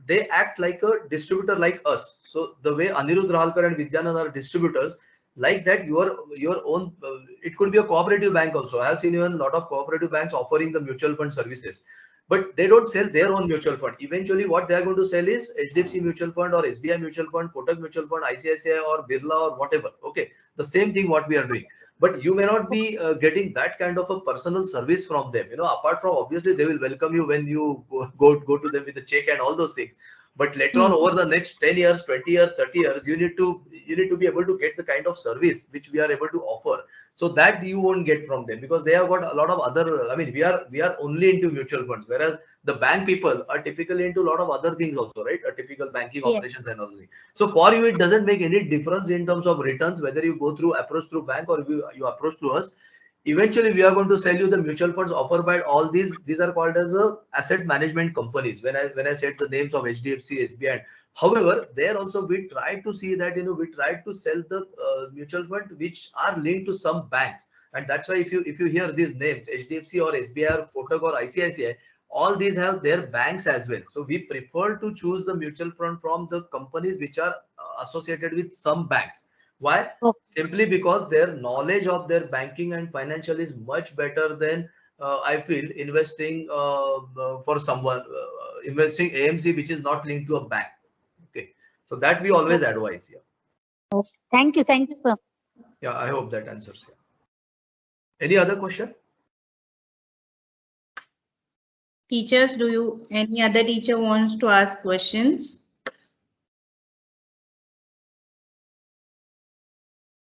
they act like a distributor like us. So the way Anirudh Rahalkar and Vidyanand are distributors, like that, your own. It could be a cooperative bank also. I have seen even a lot of cooperative banks offering the mutual fund services. But they don't sell their own mutual fund. Eventually, what they are going to sell is HDFC mutual fund or SBI mutual fund, Kotak mutual fund, ICICI or Birla or whatever. Okay, the same thing what we are doing. But you may not be getting that kind of a personal service from them. Apart from obviously they will welcome you when you go to them with a check and all those things. But later on, over the next 10 years, 20 years, 30 years, you need to be able to get the kind of service which we are able to offer. So that you won't get from them, because they have got a lot of other, I mean, we are only into mutual funds, whereas the bank people are typically into a lot of other things also, right? A typical banking operations and all. So for you, it doesn't make any difference in terms of returns, whether you go approach through bank or you approach through us. Eventually, we are going to sell you the mutual funds offered by all these. These are called as asset management companies. When I said the names of HDFC, SBI, and however, there also we try to see that we try to sell the mutual fund which are linked to some banks, and that's why if you hear these names, HDFC or SBI or Kotak or ICICI, all these have their banks as well. So we prefer to choose the mutual fund from the companies which are associated with some banks. Why? Simply because their knowledge of their banking and financial is much better than I feel investing for someone investing AMC which is not linked to a bank. Okay, so that we always advise. Yeah. Thank you, sir. Yeah, I hope that answers. Yeah. Any other question? Teachers, any other teacher wants to ask questions?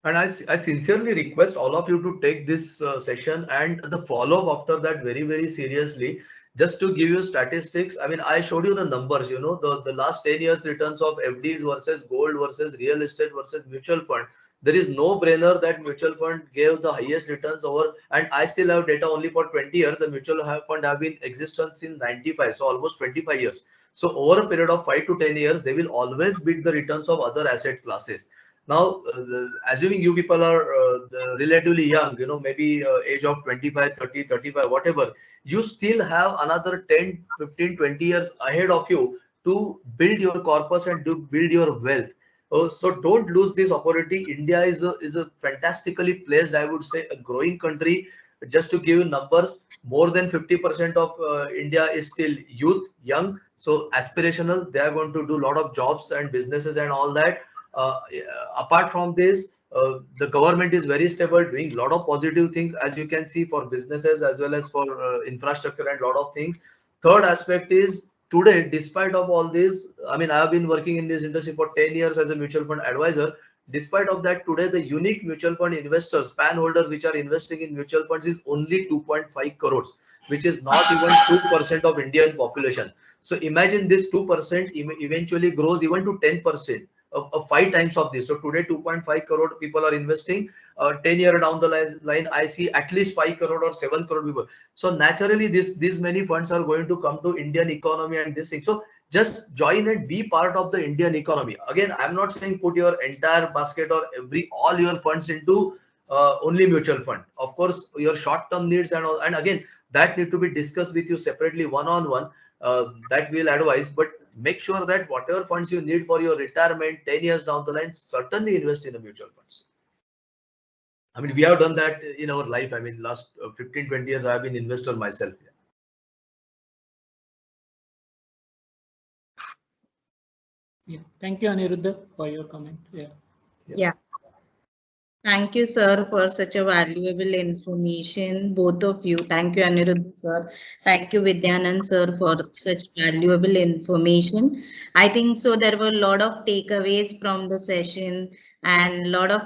And I sincerely request all of you to take this session and the follow-up after that very, very seriously. Just to give you statistics, I mean, I showed you the numbers, the last 10 years returns of FDs versus gold versus real estate versus mutual fund. There is no brainer that mutual fund gave the highest returns over, and I still have data only for 20 years. The mutual fund have been in existence since 95, so almost 25 years. So over a period of 5 to 10 years, they will always beat the returns of other asset classes. Now, assuming you people are relatively young, maybe age of 25, 30, 35, whatever, you still have another 10, 15, 20 years ahead of you to build your corpus and to build your wealth. So don't lose this opportunity. India is a fantastically placed, I would say, a growing country. Just to give you numbers, more than 50% of India is still young. So aspirational, they are going to do a lot of jobs and businesses and all that. Apart from this, the government is very stable, doing a lot of positive things, as you can see, for businesses as well as for infrastructure and a lot of things. Third aspect is, today, despite of all this, I mean, I have been working in this industry for 10 years as a mutual fund advisor. Despite of that, today the unique mutual fund investors, PAN holders which are investing in mutual funds is only 2.5 crores, which is not even 2% of Indian population. So imagine this 2% eventually grows even to 10%. Of 5 times of this. So today 2.5 crore people are investing. 10 years down the line, I see at least 5 crore or 7 crore people. So naturally, these many funds are going to come to Indian economy and this thing. So just join and be part of the Indian economy. Again, I'm not saying put your entire basket or all your funds into only mutual fund. Of course, your short-term needs and all, and again, that need to be discussed with you separately, one-on-one. That we'll advise, but make sure that whatever funds you need for your retirement 10 years down the line, certainly invest in the mutual funds. I mean, we have done that in our life. I mean, last 15, 20 years, I have been investor myself. Yeah. Thank you, Aniruddha, for your comment. Yeah. Thank you, sir, for such a valuable information, both of you. Thank you, Aniruddha, sir. Thank you, Vidyanand, sir, for such valuable information. I think so there were a lot of takeaways from the session and a lot of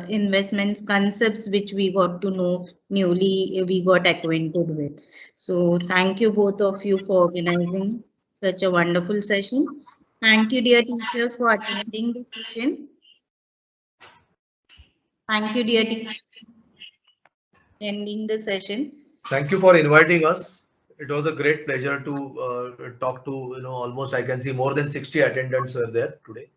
investments concepts which we got to know newly, we got acquainted with. So thank you, both of you, for organizing such a wonderful session. Thank you, dear teachers, for attending the session. Thank you, dear teachers, ending the session. Thank you for inviting us. It was a great pleasure to talk to, almost I can see more than 60 attendants were there today.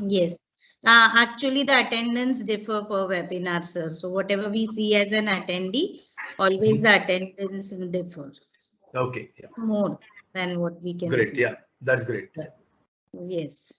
Yes. Actually, the attendance differ per webinar, sir. So whatever we see as an attendee, always the attendance will differ. Okay. Yeah. More than what we can see. Great. Yeah, that's great. Yes.